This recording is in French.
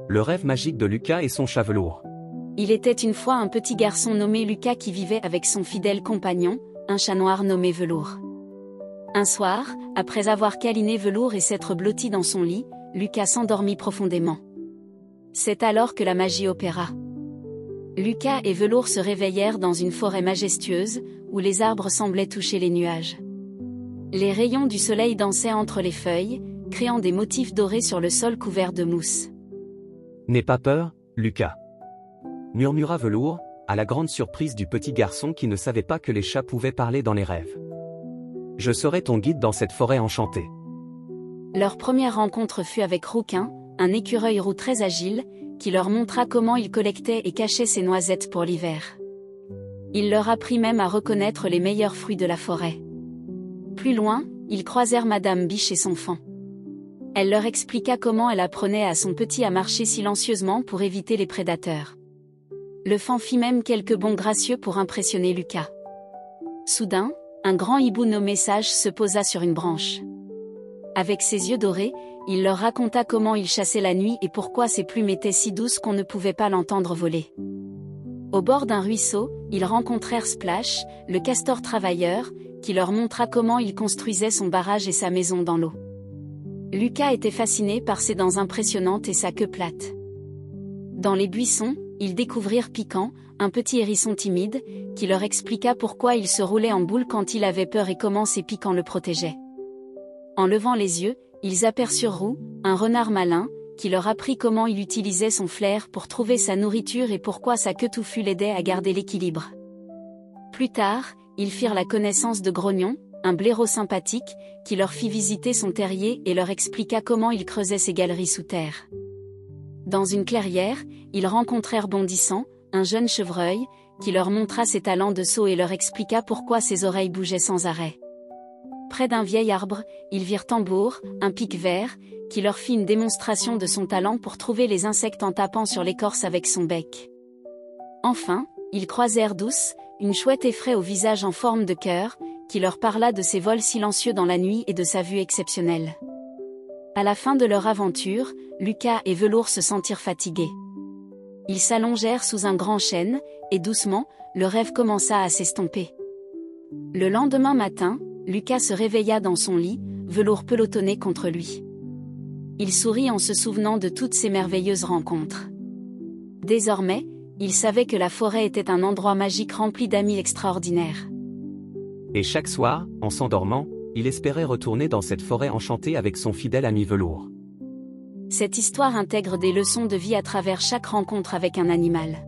Le rêve magique de Lucas et son chat velours. Il était une fois un petit garçon nommé Lucas qui vivait avec son fidèle compagnon, un chat noir nommé Velours. Un soir, après avoir câliné Velours et s'être blotti dans son lit, Lucas s'endormit profondément. C'est alors que la magie opéra. Lucas et Velours se réveillèrent dans une forêt majestueuse, où les arbres semblaient toucher les nuages. Les rayons du soleil dansaient entre les feuilles, créant des motifs dorés sur le sol couvert de mousse. N'aie pas peur, Lucas, murmura Velours, à la grande surprise du petit garçon qui ne savait pas que les chats pouvaient parler dans les rêves. Je serai ton guide dans cette forêt enchantée. Leur première rencontre fut avec Rouquin, un écureuil roux très agile, qui leur montra comment il collectait et cachait ses noisettes pour l'hiver. Il leur apprit même à reconnaître les meilleurs fruits de la forêt. Plus loin, ils croisèrent Madame Biche et son faon. Elle leur expliqua comment elle apprenait à son petit à marcher silencieusement pour éviter les prédateurs. Le faon fit même quelques bonds gracieux pour impressionner Lucas. Soudain, un grand hibou nommé Sage se posa sur une branche. Avec ses yeux dorés, il leur raconta comment il chassait la nuit et pourquoi ses plumes étaient si douces qu'on ne pouvait pas l'entendre voler. Au bord d'un ruisseau, ils rencontrèrent Splash, le castor travailleur, qui leur montra comment il construisait son barrage et sa maison dans l'eau. Lucas était fasciné par ses dents impressionnantes et sa queue plate. Dans les buissons, ils découvrirent Piquant, un petit hérisson timide, qui leur expliqua pourquoi il se roulait en boule quand il avait peur et comment ses piquants le protégeaient. En levant les yeux, ils aperçurent Roux, un renard malin, qui leur apprit comment il utilisait son flair pour trouver sa nourriture et pourquoi sa queue touffue l'aidait à garder l'équilibre. Plus tard, ils firent la connaissance de Grognon, un blaireau sympathique, qui leur fit visiter son terrier et leur expliqua comment il creusait ses galeries sous terre. Dans une clairière, ils rencontrèrent Bondissant, un jeune chevreuil, qui leur montra ses talents de saut et leur expliqua pourquoi ses oreilles bougeaient sans arrêt. Près d'un vieil arbre, ils virent Tambour, un pic vert, qui leur fit une démonstration de son talent pour trouver les insectes en tapant sur l'écorce avec son bec. Enfin, ils croisèrent Douce, une chouette effraie au visage en forme de cœur, qui leur parla de ses vols silencieux dans la nuit et de sa vue exceptionnelle. À la fin de leur aventure, Lucas et Velours se sentirent fatigués. Ils s'allongèrent sous un grand chêne, et doucement, le rêve commença à s'estomper. Le lendemain matin, Lucas se réveilla dans son lit, Velours pelotonnait contre lui. Il sourit en se souvenant de toutes ces merveilleuses rencontres. Désormais, il savait que la forêt était un endroit magique rempli d'amis extraordinaires. Et chaque soir, en s'endormant, il espérait retourner dans cette forêt enchantée avec son fidèle ami Velours. Cette histoire intègre des leçons de vie à travers chaque rencontre avec un animal.